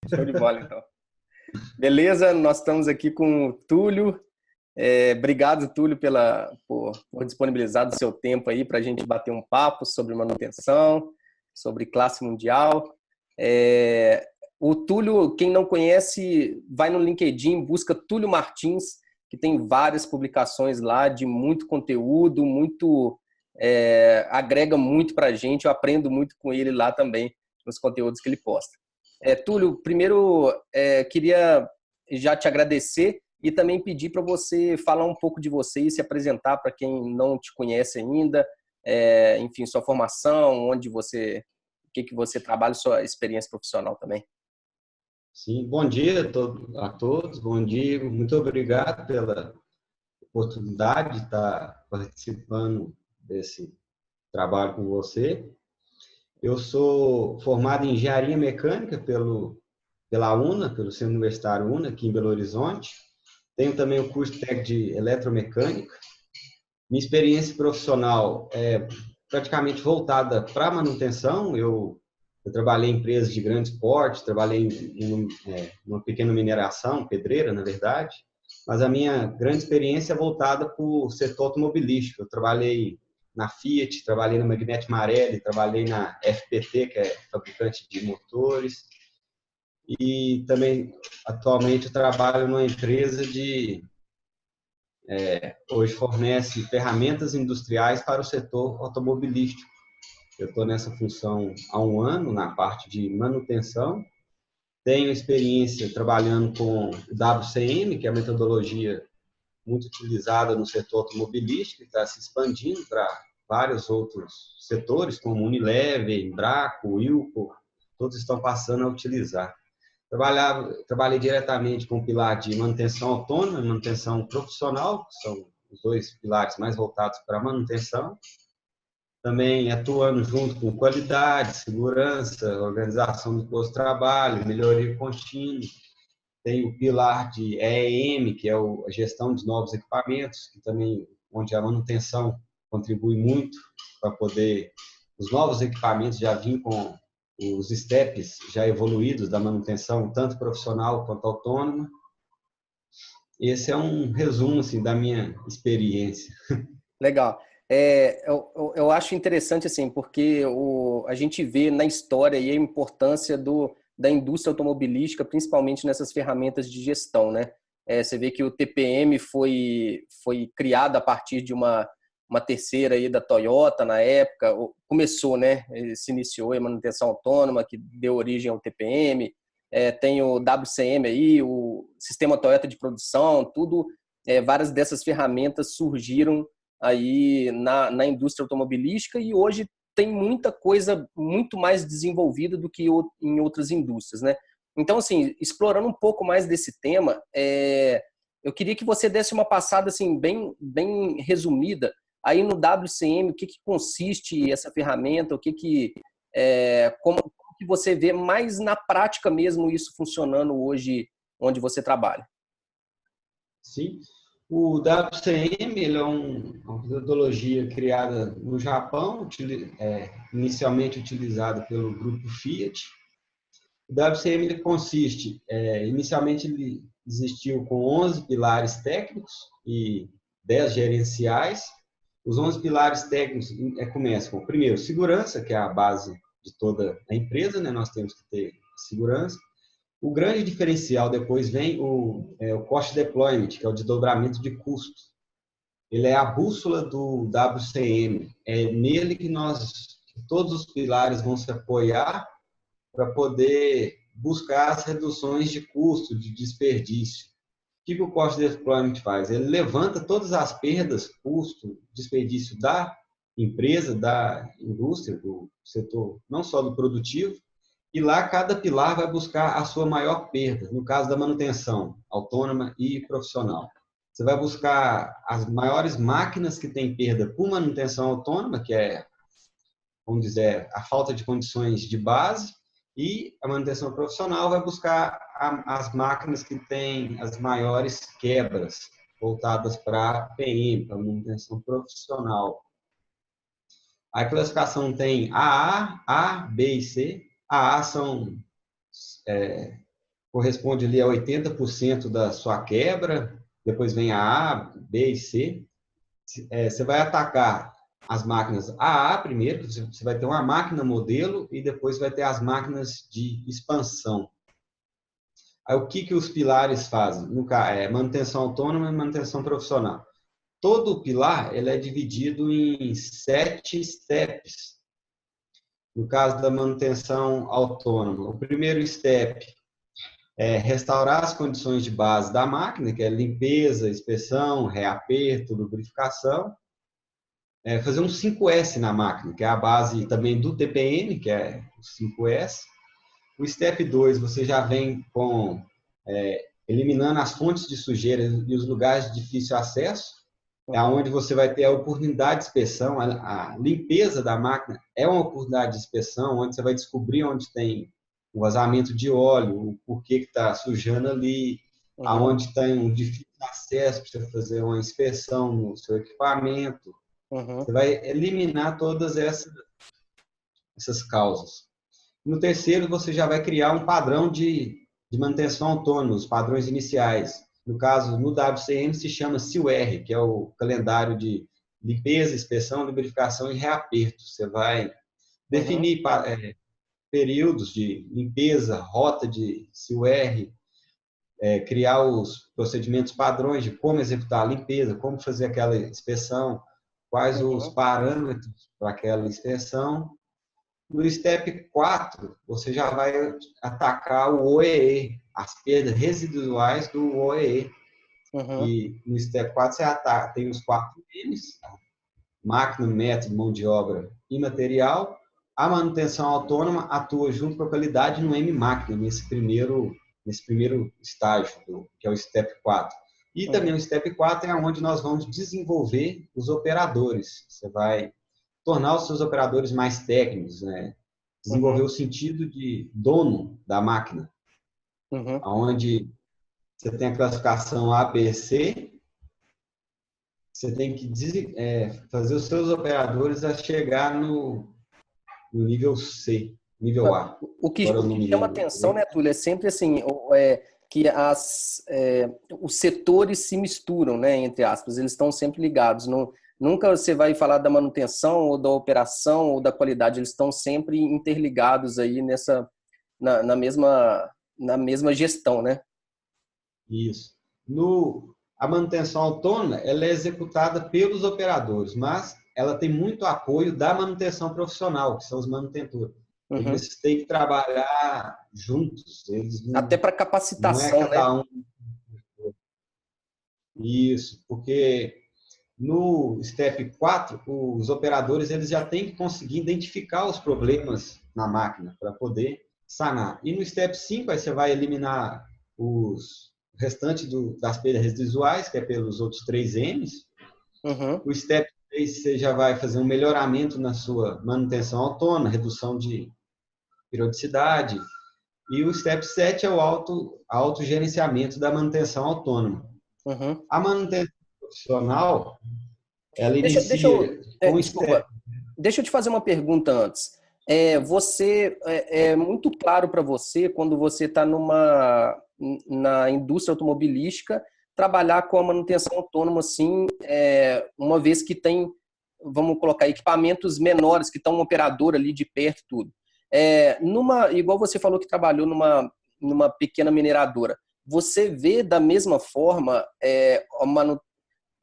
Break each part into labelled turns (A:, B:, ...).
A: Show de bola, então. Beleza, nós estamos aqui com o Túlio. Obrigado, Túlio, por disponibilizar do seu tempo aí para a gente bater um papo sobre manutenção, sobre classe mundial. O Túlio, quem não conhece, vai no LinkedIn, busca Túlio Martins, que tem várias publicações lá de muito conteúdo, agrega muito para a gente. Eu aprendo muito com ele lá também, nos conteúdos que ele posta. Túlio, primeiro queria já te agradecer e também pedir para você falar um pouco de você e se apresentar para quem não te conhece ainda, enfim, sua formação, o que você trabalha, sua experiência profissional também.
B: Sim, bom dia a todos, bom dia, muito obrigado pela oportunidade de estar participando desse trabalho com você. Eu sou formado em Engenharia Mecânica pela UNA, pelo Centro Universitário UNA, aqui em Belo Horizonte. Tenho também o curso técnico de Eletromecânica. Minha experiência profissional é praticamente voltada para manutenção. Eu trabalhei em empresas de grande porte, trabalhei em uma pequena mineração, pedreira, na verdade, mas a minha grande experiência é voltada para o setor automobilístico. Eu trabalhei na Fiat, trabalhei na Magnete Marelli, trabalhei na FPT, que é fabricante de motores, e também, atualmente, eu trabalho numa empresa hoje fornece ferramentas industriais para o setor automobilístico. Eu estou nessa função há um ano, na parte de manutenção. Tenho experiência trabalhando com o WCM, que é a metodologia muito utilizada no setor automobilístico, que está se expandindo para vários outros setores, como Unilever, Embraco, Wilco, todos estão passando a utilizar. Trabalhei diretamente com o pilar de manutenção autônoma e manutenção profissional, que são os dois pilares mais voltados para a manutenção. Também atuando junto com qualidade, segurança, organização do posto de trabalho, melhoria contínua. Tem o pilar de EEM, que é a gestão de novos equipamentos, que também, onde a manutenção contribui muito para poder os novos equipamentos já virem com os steps já evoluídos da manutenção, tanto profissional quanto autônoma. Esse é um resumo assim, da minha experiência.
A: Legal. Eu acho interessante, assim, porque a gente vê na história aí a importância da indústria automobilística, principalmente nessas ferramentas de gestão, né? Você vê que o TPM foi criado a partir de uma terceira aí da Toyota na época, começou, né? Se iniciou a manutenção autônoma, que deu origem ao TPM. Tem o WCM aí, o sistema Toyota de produção, tudo, várias dessas ferramentas surgiram aí na indústria automobilística e hoje tem muita coisa muito mais desenvolvida do que em outras indústrias, né? Então, assim, explorando um pouco mais desse tema, eu queria que você desse uma passada assim bem resumida aí no WCM, o que consiste essa ferramenta, como que você vê mais na prática mesmo isso funcionando hoje onde você trabalha.
B: Sim. O WCM ele é uma metodologia criada no Japão, inicialmente utilizada pelo grupo Fiat. O WCM ele consiste, inicialmente ele existiu com 11 pilares técnicos e 10 gerenciais. Os 11 pilares técnicos começam com, primeiro, segurança, que é a base de toda a empresa, né? Nós temos que ter segurança. O grande diferencial depois vem o cost deployment, que é o desdobramento de custos. Ele é a bússola do WCM. É nele que todos os pilares vão se apoiar para poder buscar as reduções de custo, de desperdício. O que o cost deployment faz? Ele levanta todas as perdas, custo, desperdício da empresa, da indústria, do setor, não só do produtivo, e lá cada pilar vai buscar a sua maior perda, no caso da manutenção autônoma e profissional. Você vai buscar as maiores máquinas que têm perda por manutenção autônoma, que é, vamos dizer, a falta de condições de base, e a manutenção profissional vai buscar as máquinas que têm as maiores quebras, voltadas para PM, para manutenção profissional. A classificação tem AA, A, B e C. AA são corresponde ali a 80% da sua quebra, depois vem a A, B e C. Você vai atacar as máquinas AA primeiro, você vai ter uma máquina modelo e depois vai ter as máquinas de expansão. Aí, o que os pilares fazem? Manutenção autônoma e manutenção profissional. Todo pilar ele é dividido em 7 steps. No caso da manutenção autônoma, o primeiro step é restaurar as condições de base da máquina, que é limpeza, inspeção, reaperto, lubrificação. Fazer um 5S na máquina, que é a base também do TPM, que é o 5S. O step 2, você já vem com eliminando as fontes de sujeira e os lugares de difícil acesso, é onde você vai ter a oportunidade de inspeção, a limpeza da máquina é uma oportunidade de inspeção, onde você vai descobrir onde tem um vazamento de óleo, o porquê que está sujando ali, aonde tem um difícil acesso para você fazer uma inspeção no seu equipamento. Você vai eliminar todas essas causas. No terceiro, você já vai criar um padrão de manutenção autônoma, os padrões iniciais. No caso, no WCM se chama CIUR, que é o calendário de limpeza, inspeção, lubrificação e reaperto. Você vai definir períodos de limpeza, rota de CIUR, criar os procedimentos padrões de como executar a limpeza, como fazer aquela inspeção, quais os parâmetros para aquela inspeção. No step 4, você já vai atacar o OEE, as perdas residuais do OEE. E no step 4 você tem os 4 M's, máquina, método, mão de obra e material. A manutenção autônoma atua junto com a qualidade no M-máquina, nesse primeiro estágio, que é o step 4. E também o step 4 é onde nós vamos desenvolver os operadores. Você vai tornar os seus operadores mais técnicos, né? Desenvolver o sentido de dono da máquina, onde você tem a classificação A, B, C, você tem que fazer os seus operadores a chegar no nível C, nível A.
A: O que chama atenção, né, Túlio, é sempre assim, que os setores se misturam, né, entre aspas, eles estão sempre ligados. Nunca você vai falar da manutenção ou da operação ou da qualidade, eles estão sempre interligados aí na mesma gestão, né?
B: Isso. A manutenção autônoma ela é executada pelos operadores, mas ela tem muito apoio da manutenção profissional, que são os manutentores. Eles têm que trabalhar juntos.
A: Até para capacitação,
B: não é cada um. Isso, porque no step 4, os operadores eles já têm que conseguir identificar os problemas na máquina para poder sanar. E no step 5, aí você vai eliminar os restantes das perdas residuais, que é pelos outros 3 M's. O step 3, você já vai fazer um melhoramento na sua manutenção autônoma, redução de periodicidade. E o step 7 é o autogerenciamento da manutenção autônoma. A manutenção profissional, ela inicia...
A: Deixa eu te fazer uma pergunta antes. É muito claro para você, quando você está na indústria automobilística, trabalhar com a manutenção autônoma, assim, uma vez que tem, vamos colocar, equipamentos menores, que estão um operador ali de perto e tudo. Igual você falou que trabalhou numa pequena mineradora, você vê da mesma forma,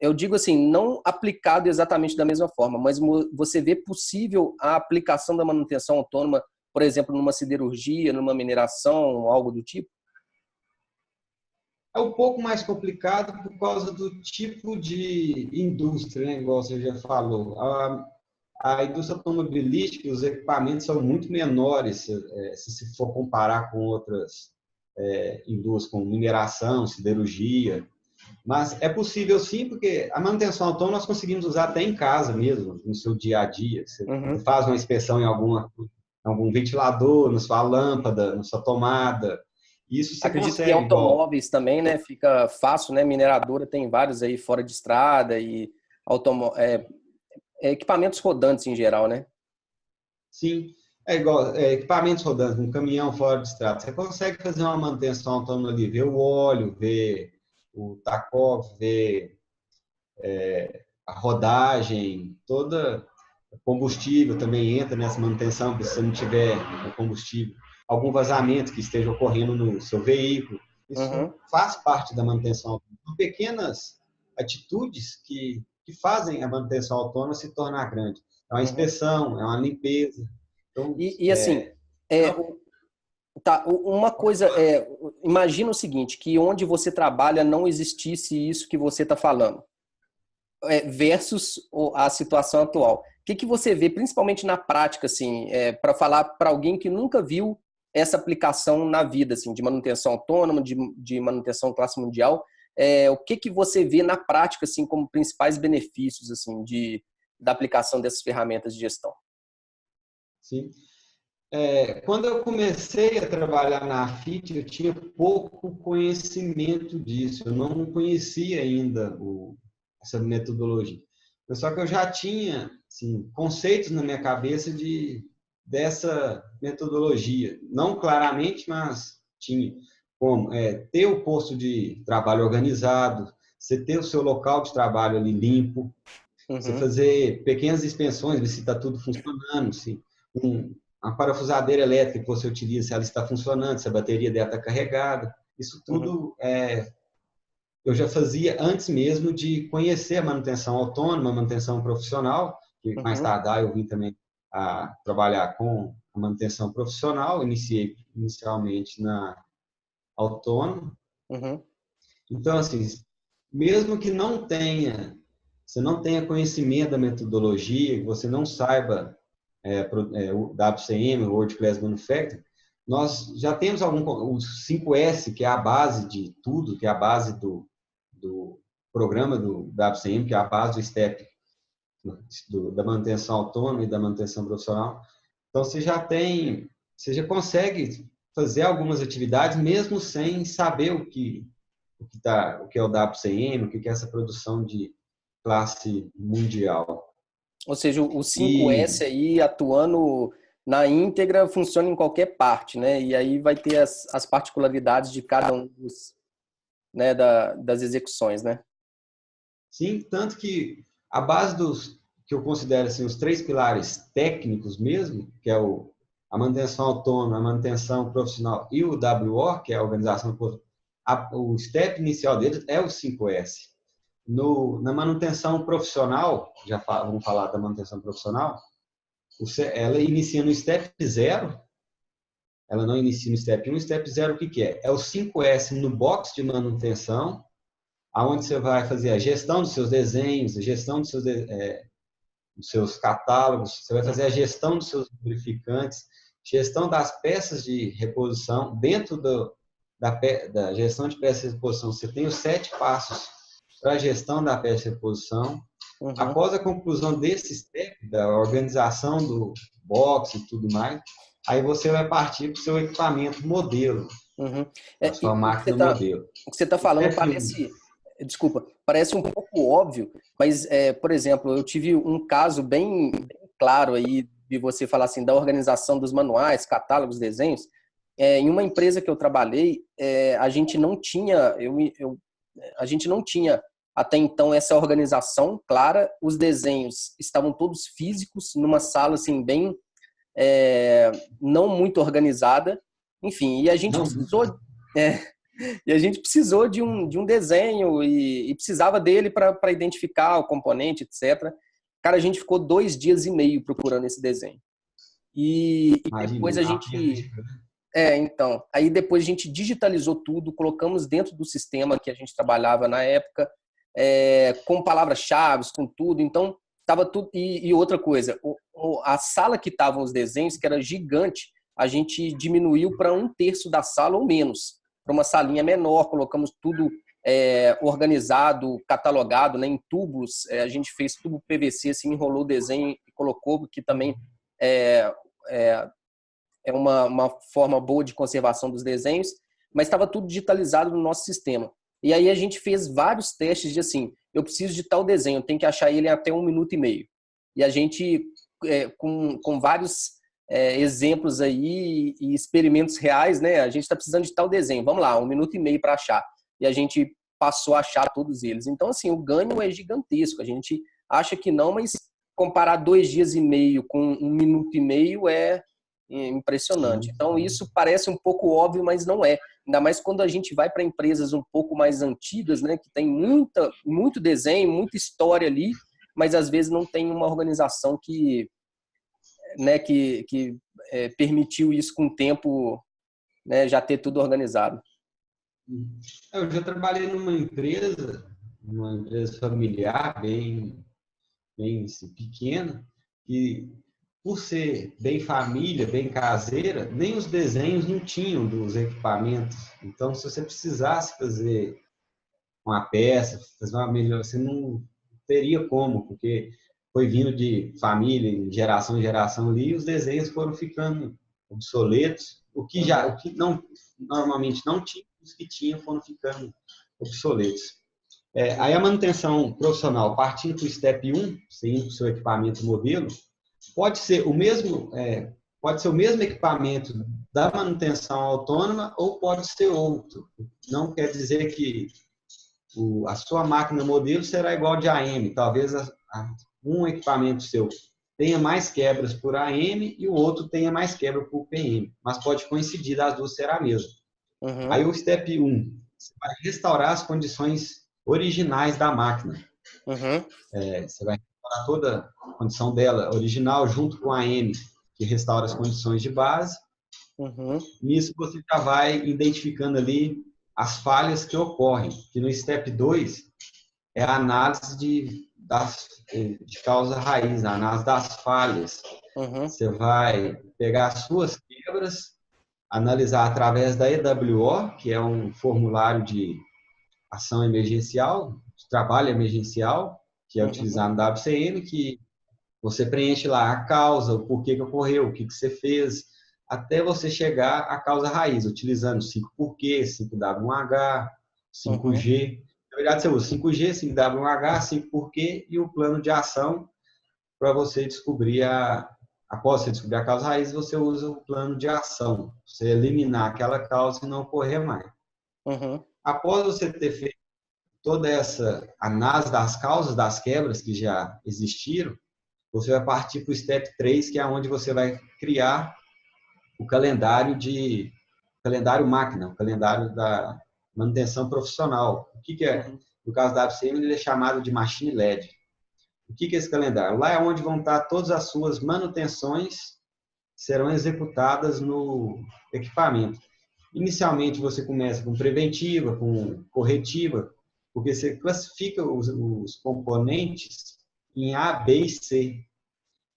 A: eu digo assim, não aplicado exatamente da mesma forma, mas você vê possível a aplicação da manutenção autônoma, por exemplo, numa siderurgia, numa mineração, algo do tipo?
B: É um pouco mais complicado por causa do tipo de indústria, né? Igual você já falou. A indústria automobilística, os equipamentos são muito menores, se for comparar com outras indústrias, como mineração, siderurgia. Mas é possível sim, porque a manutenção autônoma nós conseguimos usar até em casa mesmo, no seu dia a dia. Você faz uma inspeção em algum ventilador, na sua lâmpada, na sua tomada. Isso você
A: acredito
B: consegue.
A: Que em automóveis também, né? Fica fácil, né? Mineradora tem vários aí fora de estrada e equipamentos rodantes em geral, né?
B: Sim. É igual equipamentos rodando, um caminhão fora de estrada. Você consegue fazer uma manutenção autônoma ali, ver o óleo, ver o taco, ver a rodagem, toda combustível também entra nessa manutenção, porque se você não tiver o combustível, algum vazamento que esteja ocorrendo no seu veículo, isso
A: Uhum,
B: faz parte da manutenção autônoma. São pequenas atitudes que fazem a manutenção autônoma se tornar grande. É uma
A: uhum.
B: inspeção, é uma limpeza. Então,
A: E assim, é, tá, uma coisa imagina o seguinte, que onde você trabalha não existisse isso que você está falando, versus a situação atual. O que que você vê, principalmente na prática, assim, para falar para alguém que nunca viu essa aplicação na vida, assim, de manutenção autônoma, de manutenção classe mundial, o que que você vê na prática, assim, como principais benefícios, assim, da aplicação dessas ferramentas de gestão?
B: sim. Quando eu comecei a trabalhar na AFIT, eu tinha pouco conhecimento disso. Eu não conhecia ainda essa metodologia. Só que eu já tinha assim, conceitos na minha cabeça dessa metodologia. Não claramente, mas tinha. Como ter o posto de trabalho organizado, você ter o seu local de trabalho ali limpo, você
A: Uhum,
B: fazer pequenas inspeções, ver se está tudo funcionando, se uma parafusadeira elétrica que você utiliza, se ela está funcionando, se a bateria dela está carregada. Isso
A: uhum,
B: tudo eu já fazia antes mesmo de conhecer a manutenção autônoma, a manutenção profissional, que mais
A: uhum,
B: tarde eu vim também a trabalhar com a manutenção profissional, iniciei inicialmente na autônoma.
A: uhum.
B: Então, assim, mesmo que você não tenha conhecimento da metodologia, que você não saiba o WCM, o World Class Manufacturing, nós já temos o 5S, que é a base de tudo, que é a base do programa do WCM, que é a base do STEP, da manutenção autônoma e da manutenção profissional. Então, você já consegue fazer algumas atividades mesmo sem saber o que é o WCM, o que é essa produção de classe mundial.
A: Ou seja, o 5S
B: E
A: aí atuando na íntegra funciona em qualquer parte, né? E aí vai ter as particularidades de cada um né, das execuções, né?
B: sim, tanto que a base dos que eu considero assim, os três pilares técnicos mesmo, que é a manutenção autônoma, a manutenção profissional e o WO, que é a organização, o step inicial deles é o 5S. Na manutenção profissional, vamos falar da manutenção profissional, ela inicia no step 0, ela não inicia no step 1, step 0 o que é? É o 5S no box de manutenção, aonde você vai fazer a gestão dos seus desenhos, a gestão dos seus catálogos, você vai fazer a gestão dos seus lubrificantes, gestão das peças de reposição. Dentro da gestão de peças de reposição, você tem os 7 passos para a gestão da peça de reposição.
A: Uhum,
B: Após a conclusão desse step, da organização do box e tudo mais, aí você vai partir para o seu equipamento modelo,
A: uhum.
B: a sua
A: E
B: máquina modelo.
A: o que você tá
B: O
A: falando
B: step 1,
A: desculpa, parece um pouco óbvio, mas, por exemplo, eu tive um caso bem claro aí de você falar assim, da organização dos manuais, catálogos, desenhos. Em uma empresa que eu trabalhei, a gente não tinha, a gente não tinha até então essa organização clara. Os desenhos estavam todos físicos numa sala assim bem não muito organizada, enfim,
B: não,
A: é, e a gente precisou de um desenho e precisava dele para identificar o componente, etc. Cara, a gente ficou 2 dias e meio procurando esse desenho. E depois
B: imagina,
A: a
B: a perda
A: gente
B: gigante.
A: então, aí depois a gente digitalizou tudo, colocamos dentro do sistema que a gente trabalhava na época, com palavras-chave, com tudo. Então, estava tudo. E outra coisa, a sala que estavam os desenhos, que era gigante, a gente diminuiu para 1/3 da sala ou menos, para uma salinha menor, colocamos tudo organizado, catalogado, né, em tubos. A gente fez tubo PVC, assim, enrolou o desenho e colocou, que também é, é, é uma forma boa de conservação dos desenhos, mas estava tudo digitalizado no nosso sistema. E aí a gente fez vários testes de assim, eu preciso de tal desenho, eu tenho que achar ele em até 1 minuto e meio. E a gente, com vários exemplos aí e experimentos reais, né? A gente está precisando de tal desenho, vamos lá, 1 minuto e meio para achar. E a gente passou a achar todos eles. Então, assim, o ganho é gigantesco. A gente acha que não, mas comparar 2 dias e meio com 1 minuto e meio é impressionante. Então, isso parece um pouco óbvio, mas não é. Ainda mais quando a gente vai para empresas um pouco mais antigas, né, que tem muito desenho, muita história ali, mas às vezes não tem uma organização que, né, que permitiu isso com o tempo, né, já ter tudo organizado.
B: Eu já trabalhei numa empresa familiar, bem assim, pequena, que por ser bem família, bem caseira, nem os desenhos não tinham dos equipamentos. Então, se você precisasse fazer uma peça, fazer uma melhor, você não teria como, porque foi vindo de família, em geração ali, e os desenhos foram ficando obsoletos. O que não, normalmente não tinha, os que tinham foram ficando obsoletos. Aí a manutenção profissional, partindo para o step 1, você indo para o seu equipamento modelo, pode ser o mesmo equipamento da manutenção autônoma ou pode ser outro. Não quer dizer que a sua máquina modelo será igual de AM. Talvez um equipamento seu tenha mais quebras por AM e o outro tenha mais quebra por PM. Mas pode coincidir das duas ser a mesma.
A: Uhum.
B: Aí o step 1, você vai restaurar as condições originais da máquina.
A: Uhum.
B: Você vai restaurar toda a condição dela original junto com a AM, que restaura as condições de base.
A: Uhum.
B: Nisso você já vai identificando ali as falhas que ocorrem. Que no step 2 é a análise de causa raiz, a análise das falhas.
A: Uhum.
B: Você vai pegar as suas quebras, analisar através da EWO, que é um formulário de ação emergencial, de trabalho emergencial, que é utilizado no WCM, que você preenche lá a causa, o porquê que ocorreu, o que você fez, até você chegar à causa raiz, utilizando 5 porquê, 5W1H, 5G. Na verdade, você usa 5G, 5W1H, 5 porquê e o plano de ação para você descobrir após você descobrir a causa raiz, você usa o plano de ação, você eliminar aquela causa e não ocorrer mais.
A: Uhum.
B: Após você ter feito toda essa análise das causas das quebras que já existiram, você vai partir para o step 3, que é onde você vai criar o calendário máquina, o calendário da manutenção profissional. O que é? No caso da ABCM, ele é chamado de Machine LED. O que é esse calendário? Lá é onde vão estar todas as suas manutenções que serão executadas no equipamento. Inicialmente, você começa com preventiva, com corretiva, porque você classifica os componentes em A, B e C.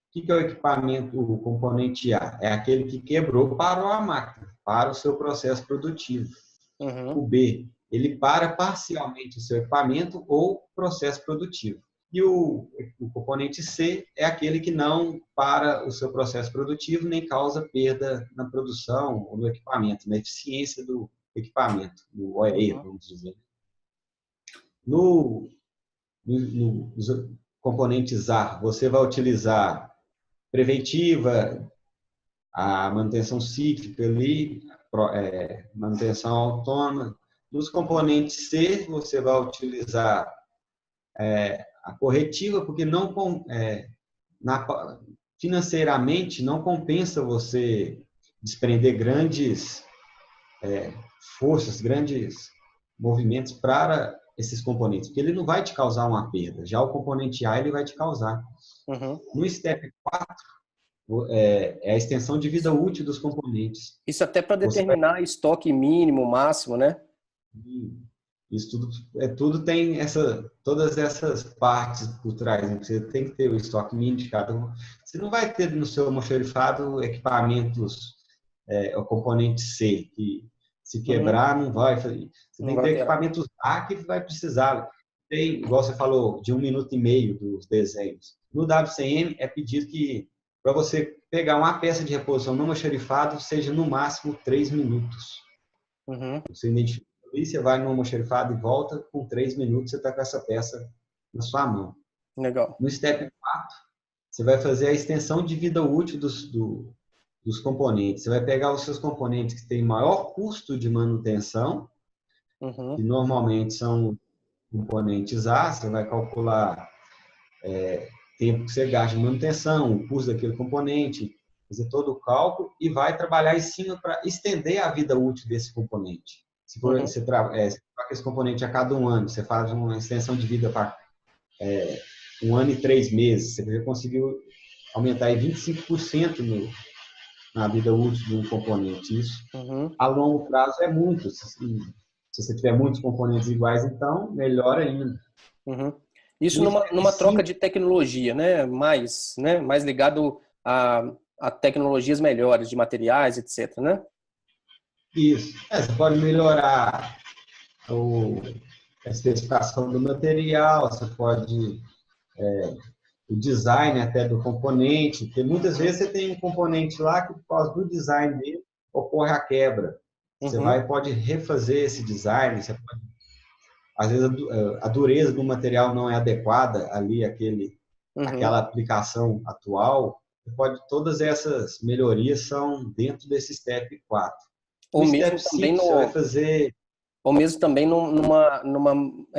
B: O que é o equipamento, o componente A? É aquele que quebrou, parou a máquina, para o seu processo produtivo.
A: Uhum.
B: O B, ele para parcialmente o seu equipamento ou processo produtivo. E o componente C é aquele que não para o seu processo produtivo nem causa perda na produção ou no equipamento, na eficiência do equipamento, no OE, vamos dizer. Nos componentes A, você vai utilizar preventiva, a manutenção cíclica ali, manutenção autônoma. Nos componentes C, você vai utilizar a corretiva, porque financeiramente não compensa você desprender grandes forças, grandes movimentos para esses componentes, porque ele não vai te causar uma perda. Já o componente A, ele vai te causar.
A: Uhum.
B: No step 4, é a extensão de vida útil dos componentes.
A: Isso até para determinar estoque mínimo, máximo, né?
B: Isso tudo tem todas essas partes por trás. Né? Você tem que ter o estoque mínimo de cada um. Você não vai ter no seu almoxarifado equipamentos, o componente C, que se quebrar não vai fazer. Você tem que ter equipamentos A que vai precisar. Tem, igual você falou, de 1 minuto e meio dos desenhos. No WCM é pedido que para você pegar uma peça de reposição no almoxarifado seja no máximo 3 minutos.
A: Uhum.
B: Você identifica ali, você vai no almoxarifado e volta, com 3 minutos você está com essa peça na sua mão.
A: Legal.
B: No step 4, você vai fazer a extensão de vida útil dos componentes. Você vai pegar os seus componentes que têm maior custo de manutenção, que normalmente são componentes A, você vai calcular tempo que você gasta de manutenção, o custo daquele componente, fazer todo o cálculo e vai trabalhar em cima para estender a vida útil desse componente. Se for, você troca esse componente a cada um ano, você faz uma extensão de vida para 1 ano e 3 meses, você já conseguiu aumentar aí 25% na vida útil de um componente. Isso, a longo prazo, é muito. Se você tiver muitos componentes iguais, então, melhor ainda.
A: Isso numa troca de tecnologia, né? Mais ligado a tecnologias melhores de materiais, etc, né?
B: Isso. Você pode melhorar a especificação do material, você pode o design até do componente, porque muitas vezes você tem um componente lá que, por causa do design dele, ocorre a quebra. Você pode refazer esse design, você pode, às vezes a dureza do material não é adequada ali, aquela aplicação atual. Todas essas melhorias são dentro desse Step 4.
A: Ou
B: No
A: mesmo
B: Step
A: também
B: 5, você vai fazer...
A: Ou mesmo também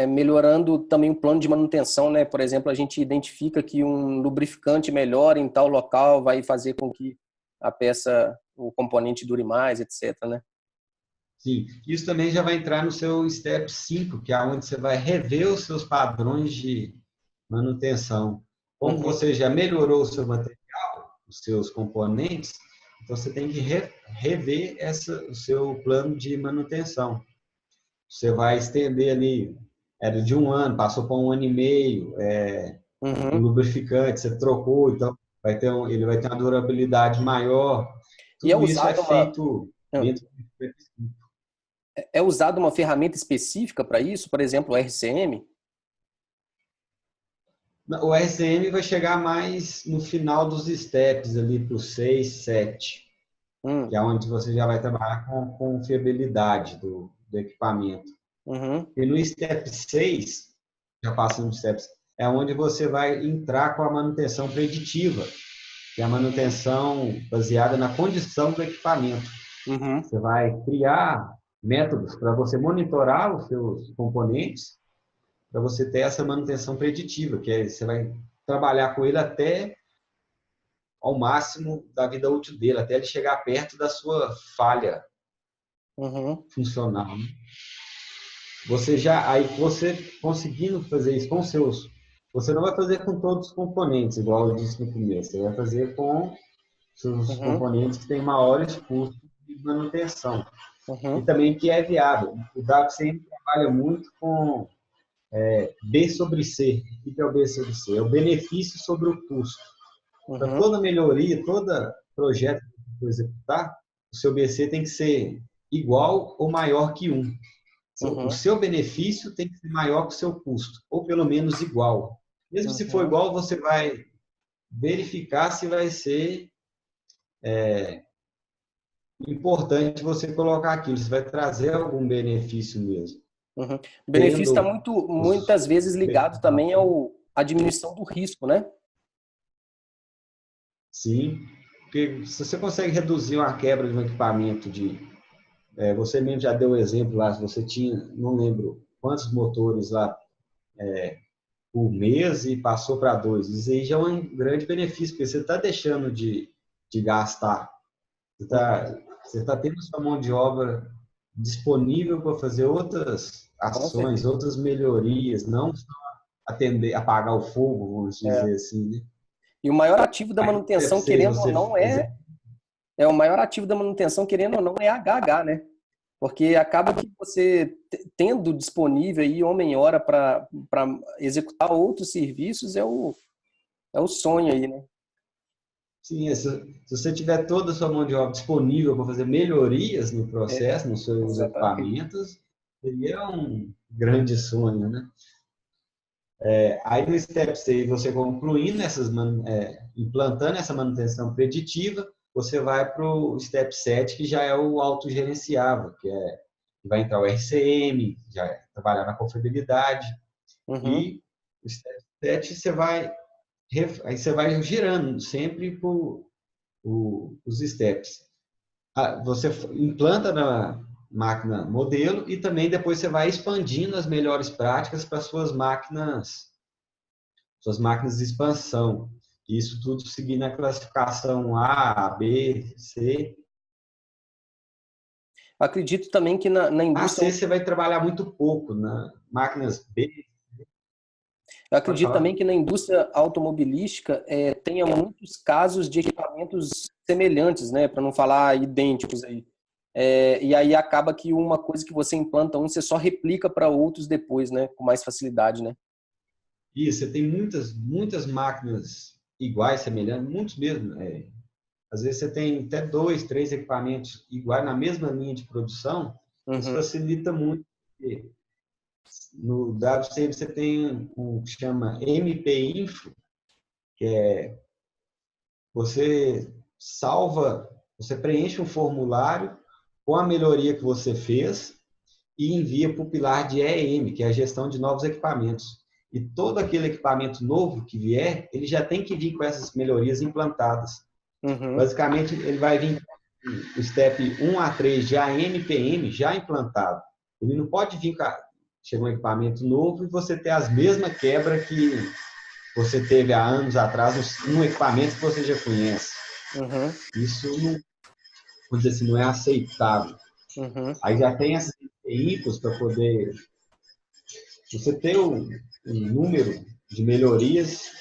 A: melhorando também o plano de manutenção, né? Por exemplo, a gente identifica que um lubrificante melhor em tal local vai fazer com que a peça, o componente dure mais, etc, né?
B: Sim, isso também já vai entrar no seu Step 5, que é onde você vai rever os seus padrões de manutenção. Como você já melhorou o seu material, os seus componentes, então você tem que rever o seu plano de manutenção. Você vai estender ali, era de 1 ano, passou para 1 ano e meio, o lubrificante você trocou, então ele vai ter uma durabilidade maior.
A: E é
B: Tudo isso é
A: usado
B: feito dentro do Step 5.
A: É usada uma ferramenta específica para isso, por exemplo, o RCM?
B: O RCM vai chegar mais no final dos steps, ali para o 6, 7, que é onde você já vai trabalhar com confiabilidade do equipamento. E no step 6, já passando no steps, é onde você vai entrar com a manutenção preditiva, que é a manutenção baseada na condição do equipamento. Você vai criar métodos para você monitorar os seus componentes, para você ter essa manutenção preditiva, que você vai trabalhar com ele até ao máximo da vida útil dele, até ele chegar perto da sua falha funcional. Você conseguindo fazer isso com você não vai fazer com todos os componentes, igual eu disse no começo, você vai fazer com seus componentes que têm maiores custos de manutenção. E também que é viável. O WCM trabalha muito com B sobre C. O que é o B sobre C? É o benefício sobre o custo. Para toda melhoria, todo projeto que você executar, o seu BC tem que ser igual ou maior que 1. O seu benefício tem que ser maior que o seu custo, ou pelo menos igual. Mesmo se for igual, você vai verificar se vai ser importante você colocar aquilo, se vai trazer algum benefício mesmo.
A: O benefício está muitas vezes ligado também à diminuição do risco, né?
B: Sim, porque se você consegue reduzir uma quebra de um equipamento você mesmo já deu o exemplo lá, se você tinha, não lembro quantos motores lá por mês e passou para 2. Isso aí já é um grande benefício, porque você está deixando de gastar. Você tá tendo sua mão de obra disponível para fazer outras ações, outras melhorias, não só atender, apagar o fogo, vamos dizer assim, né?
A: E o maior ativo da manutenção, querendo ou não, o maior ativo da manutenção, querendo ou não, é HH, né? Porque acaba que você, tendo disponível aí homem e hora para executar outros serviços, é o sonho aí, né?
B: Sim, se você tiver toda a sua mão de obra disponível para fazer melhorias no processo, nos seus equipamentos, seria um grande sonho, né? Aí no Step 6, você concluindo implantando essa manutenção preditiva, você vai para o Step 7, que já é o autogerenciável, que vai entrar o RCM, já trabalhar na confiabilidade. E o Step 7 aí você vai girando sempre os steps. Você implanta na máquina modelo e também depois você vai expandindo as melhores práticas para suas máquinas de expansão. Isso tudo seguindo a classificação A, B, C.
A: Acredito também que na
B: A
A: indústria.
B: C você vai trabalhar muito pouco, na máquinas B.
A: Eu
B: Pode
A: acredito também
B: falar?
A: que na indústria automobilística tenha muitos casos de equipamentos semelhantes, né, para não falar idênticos aí. E aí acaba que uma coisa que você implanta você só replica para outros depois, né, com mais facilidade, né?
B: Isso, você tem muitas máquinas iguais, semelhantes, muitos mesmo. Às vezes você tem até 2, 3 equipamentos iguais na mesma linha de produção. Isso
A: Uhum.
B: facilita muito. No WCM você tem o que chama MP Info, que é você você preenche um formulário com a melhoria que você fez e envia para o pilar de EEM, que é a gestão de novos equipamentos. E todo aquele equipamento novo que vier, ele já tem que vir com essas melhorias implantadas.
A: Uhum.
B: Basicamente, ele vai vir o step 1 a 3 de AMPM já implantado. Ele não pode vir com chega um equipamento novo e você ter as mesmas quebras que você teve há anos atrás num equipamento que você já conhece.
A: Uhum.
B: Isso, não, vamos dizer assim, não é aceitável.
A: Uhum.
B: Aí já tem essas IPOs para poder você ter um número de melhorias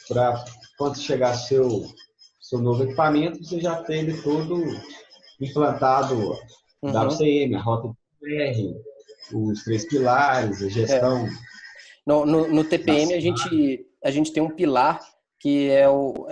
B: para quando chegar seu novo equipamento, você já tem ele todo implantado,
A: Uhum.
B: WCM, a rota de R, os 3 pilares, a
A: É.
B: gestão
A: No
B: da
A: TPM
B: cidade.
A: a gente tem um pilar que é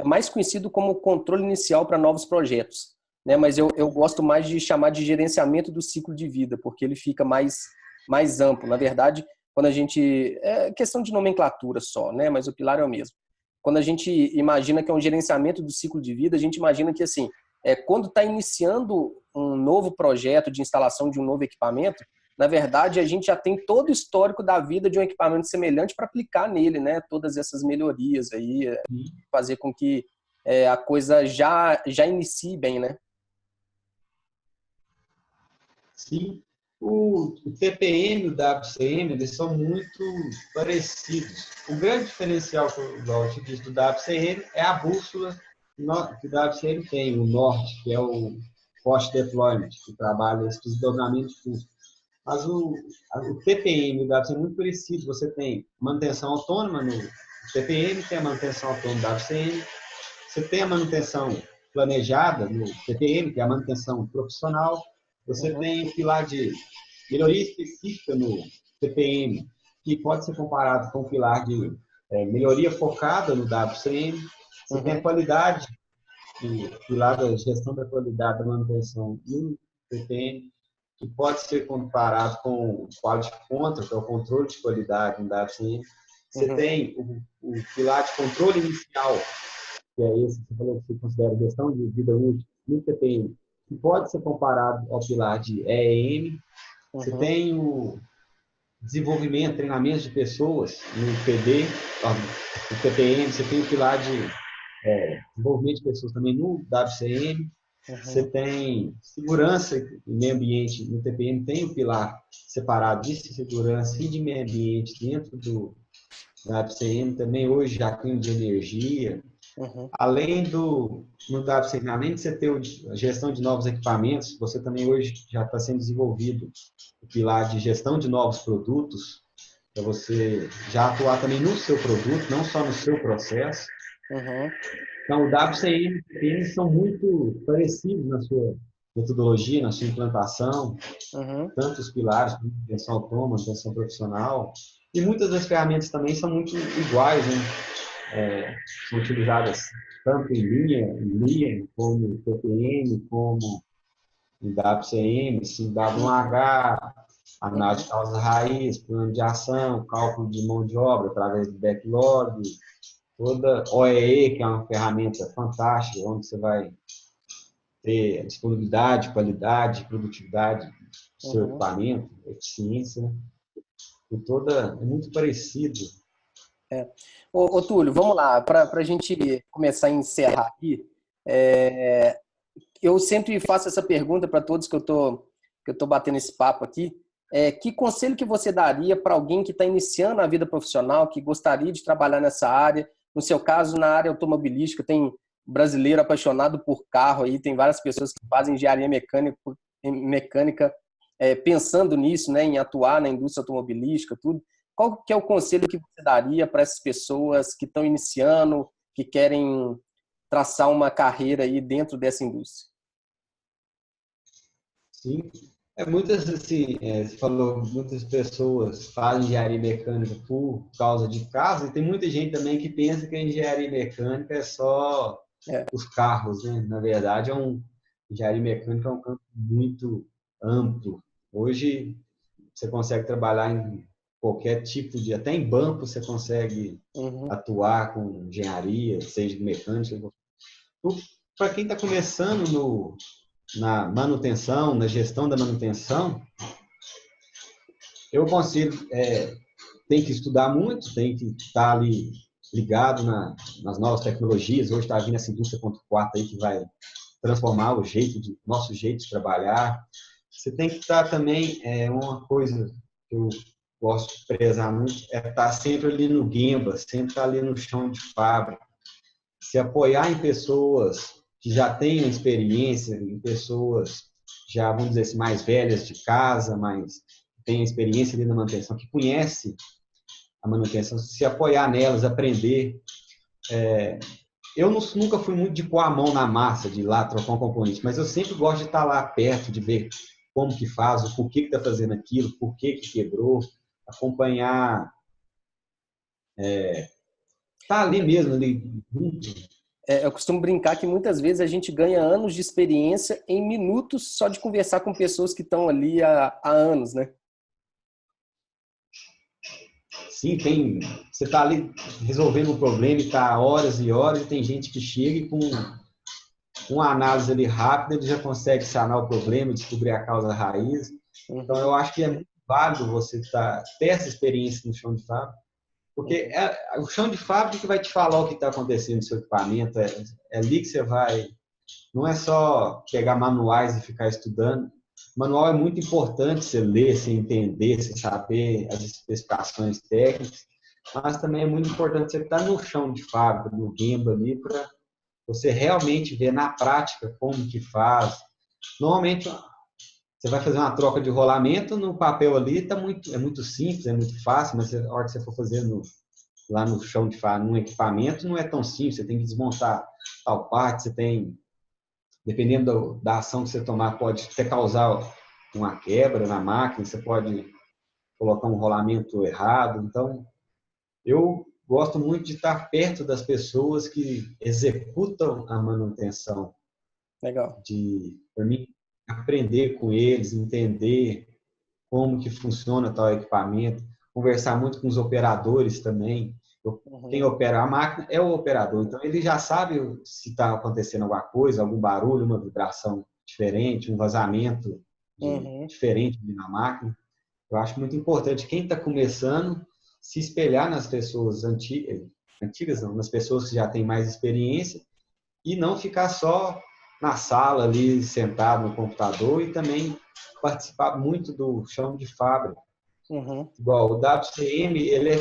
A: mais conhecido como controle inicial para novos projetos, né? Mas eu gosto mais de chamar de gerenciamento do ciclo de vida, porque ele fica mais amplo. Na verdade, quando a gente é questão de nomenclatura só, né? Mas o pilar é o mesmo. Quando a gente imagina que é um gerenciamento do ciclo de vida, a gente imagina que assim, quando está iniciando um novo projeto de instalação de um novo equipamento, na verdade, a gente já tem todo o histórico da vida de um equipamento semelhante para aplicar nele, né? Todas essas melhorias aí, fazer com que a coisa já inicie bem, né?
B: Sim, o TPM e o WCM, eles são muito parecidos. O grande diferencial, igual eu te disse, do WCM é a bússola que o WCM tem, o norte, que é o Cost Deployment, que trabalha esse desdobramento de custo. Mas o TPM e o WCM é muito parecido. Você tem manutenção autônoma no TPM, tem a manutenção autônoma no WCM, você tem a manutenção planejada no TPM, que é a manutenção profissional. Você
A: Uhum,
B: tem o pilar de melhoria específica no TPM, que pode ser comparado com o pilar de melhoria focada no WCM. Você tem a
A: uhum,
B: qualidade, o pilar da gestão da qualidade da manutenção no TPM, que pode ser comparado com o Quality Control, que é o controle de qualidade no WCM. Você
A: uhum,
B: tem o pilar de controle inicial, que é esse que você falou que você considera gestão de vida útil no TPM, que pode ser comparado ao pilar de EEM. Você
A: uhum,
B: tem o desenvolvimento, treinamento de pessoas no PD, no TPM. Você tem o pilar de desenvolvimento de pessoas também no WCM. Você
A: uhum,
B: tem segurança e meio ambiente no TPM, tem o pilar separado de segurança e de meio ambiente dentro do WCM também. Hoje já tem de energia.
A: uhum,
B: Além no WCM, além de você ter a gestão de novos equipamentos, você também hoje já está sendo desenvolvido o pilar de gestão de novos produtos, para você já atuar também no seu produto, não só no seu processo.
A: uhum,
B: Então, o WCM e o TPM são muito parecidos na sua metodologia, na sua implantação,
A: uhum.
B: tanto os pilares, como manutenção autônoma, manutenção profissional, e muitas das ferramentas também são muito iguais, né? São utilizadas tanto em linha como TPM, como em WCM, W1H, análise de causa raiz, plano de ação, cálculo de mão de obra através do backlog, toda OEE, que é uma ferramenta fantástica, onde você vai ter disponibilidade, qualidade, produtividade do seu
A: Uhum.
B: equipamento, eficiência, né? E toda é muito parecido.
A: Ô, Túlio, vamos lá, para a gente começar a encerrar aqui, Eu sempre faço essa pergunta para todos que eu tô batendo esse papo aqui. Que conselho que você daria para alguém que está iniciando a vida profissional, que gostaria de trabalhar nessa área? No seu caso, na área automobilística, tem brasileiro apaixonado por carro aí, tem várias pessoas que fazem engenharia mecânica pensando nisso, né, em atuar na indústria automobilística, tudo. Qual que é o conselho que você daria para essas pessoas que estão iniciando, que querem traçar uma carreira aí dentro dessa indústria?
B: Sim. Muitas, assim, você falou, muitas pessoas fazem engenharia mecânica por causa de carros, e tem muita gente também que pensa que a engenharia mecânica é só
A: É.
B: os carros, né? Na verdade, engenharia mecânica é um campo muito amplo. Hoje, você consegue trabalhar em qualquer tipo de, até em banco você consegue
A: Uhum.
B: atuar com engenharia, seja mecânica. Para quem está começando na manutenção, na gestão da manutenção, eu consigo, tem que estudar muito, tem que estar ali ligado nas novas tecnologias. Hoje está vindo essa indústria 4.0 aí que vai transformar nosso jeito de trabalhar. Você tem que estar também, uma coisa que eu gosto de prezar muito, estar sempre ali no Gemba, sempre estar ali no chão de fábrica, se apoiar em pessoas que já tenham experiência, em pessoas já, vamos dizer assim, mais velhas de casa, mas têm experiência ali na manutenção, que conhece a manutenção, se apoiar nelas, aprender. Eu nunca fui muito de pôr a mão na massa, de ir lá trocar um componente, mas eu sempre gosto de estar lá perto, de ver como que faz, o porquê que está fazendo aquilo, por que quebrou, acompanhar, tá ali mesmo, ali junto.
A: Eu costumo brincar que muitas vezes a gente ganha anos de experiência em minutos só de conversar com pessoas que estão ali há anos, né?
B: Sim, você está ali resolvendo um problema e está horas e horas, e tem gente que chega e com uma análise ali rápida, ele já consegue sanar o problema, descobrir a causa raiz. Então,
A: Uhum,
B: eu acho que é muito válido você ter essa experiência no chão de fábrica, porque
A: uhum.
B: é o chão de fábrica que vai te falar o que está acontecendo no seu equipamento, é ali que você vai. Não é só pegar manuais e ficar estudando. O manual é muito importante você ler, você entender, você saber as especificações técnicas, mas também é muito importante você estar no chão de fábrica, no Gemba ali, para você realmente ver na prática como que faz. Normalmente, você vai fazer uma troca de rolamento, no papel ali é muito simples, é muito fácil, mas a hora que você for fazer lá no chão de fábrica, num equipamento, não é tão simples, você tem que desmontar tal parte, você tem, dependendo da ação que você tomar, pode até causar uma quebra na máquina, você pode colocar um rolamento errado. Então, eu gosto muito de estar perto das pessoas que executam a manutenção,
A: Legal.
B: para mim, aprender com eles, entender como que funciona tal equipamento, conversar muito com os operadores também. Quem
A: Uhum,
B: opera a máquina é o operador, então ele já sabe se está acontecendo alguma coisa, algum barulho, uma vibração diferente, um vazamento
A: uhum.
B: diferente na máquina. Eu acho muito importante quem está começando se espelhar nas pessoas antigas não, nas pessoas que já têm mais experiência e não ficar só na sala ali sentado no computador e também participar muito do chão de fábrica.
A: Uhum.
B: Igual o WCM, ele é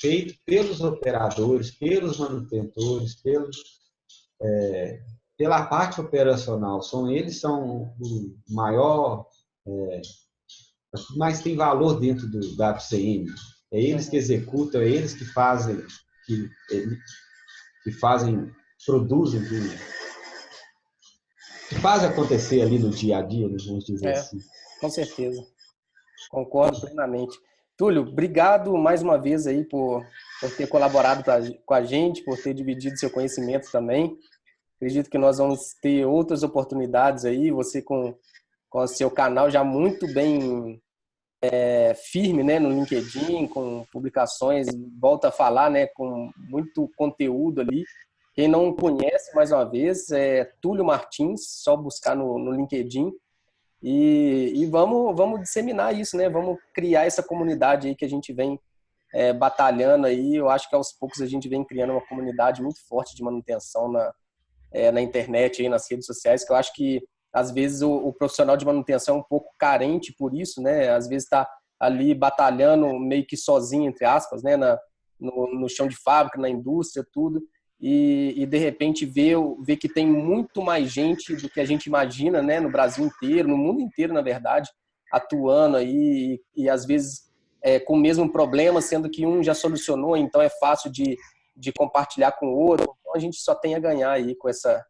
B: feito pelos operadores, pelos manutentores, pela parte operacional. Eles são o maior, mas tem valor dentro do WCM. É eles que
A: Uhum.
B: executam, é eles que fazem, que, que fazem, produzem, que fazem acontecer ali no dia a dia, vamos dizer
A: É,
B: assim.
A: com certeza. Concordo plenamente. Túlio, obrigado mais uma vez aí por ter colaborado com a gente, por ter dividido seu conhecimento também. Acredito que nós vamos ter outras oportunidades aí, você com o seu canal já muito bem firme, né, no LinkedIn, com publicações, volta a falar, né, com muito conteúdo ali. Quem não conhece, mais uma vez, é Túlio Martins, só buscar no LinkedIn. E vamos disseminar isso, né? Vamos criar essa comunidade aí que a gente vem batalhando aí. Eu acho que aos poucos a gente vem criando uma comunidade muito forte de manutenção na internet, aí, nas redes sociais, que eu acho que, às vezes, o profissional de manutenção é um pouco carente por isso, né? Às vezes está ali batalhando meio que sozinho, entre aspas, né? No chão de fábrica, na indústria, tudo. E de repente ver que tem muito mais gente do que a gente imagina, né? No Brasil inteiro, no mundo inteiro, na verdade, atuando aí e às vezes com o mesmo problema, sendo que um já solucionou, então é fácil de compartilhar com o outro. Então a gente só tem a ganhar aí com essa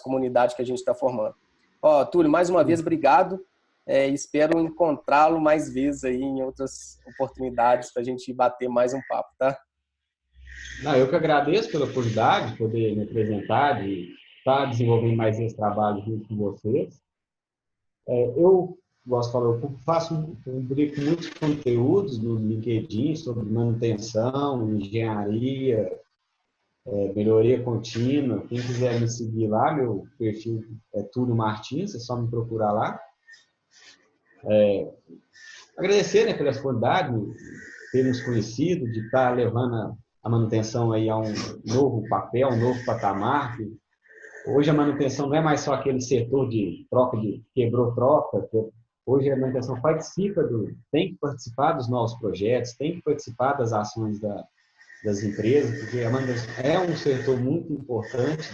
A: comunidade que a gente está formando. Ó, Túlio, mais uma vez, obrigado. Espero encontrá-lo mais vezes aí em outras oportunidades para a gente bater mais um papo, tá?
B: Não, eu que agradeço pela oportunidade de poder me apresentar, de estar desenvolvendo mais esse trabalho junto com vocês. Eu, gosto de falar, eu publico muitos conteúdos no LinkedIn sobre manutenção, engenharia, melhoria contínua. Quem quiser me seguir lá, meu perfil é Túlio Martins, é só me procurar lá. Agradecer, né, pela oportunidade de ter nos conhecido, de estar levando a manutenção aí a um novo papel, um novo patamar. Hoje a manutenção não é mais só aquele setor de troca de quebrou-troca. Hoje a manutenção tem que participar dos novos projetos, tem que participar das ações das empresas, porque a manutenção é um setor muito importante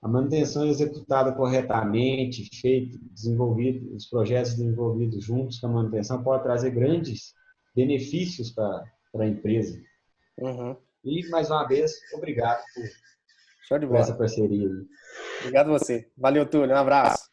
B: a manutenção executada corretamente, os projetos desenvolvidos juntos com a manutenção pode trazer grandes benefícios para a empresa.
A: Uhum.
B: E, mais uma vez, obrigado
A: Show de
B: por essa
A: bola.
B: parceria.
A: Obrigado a você. Valeu, Túlio. Um abraço.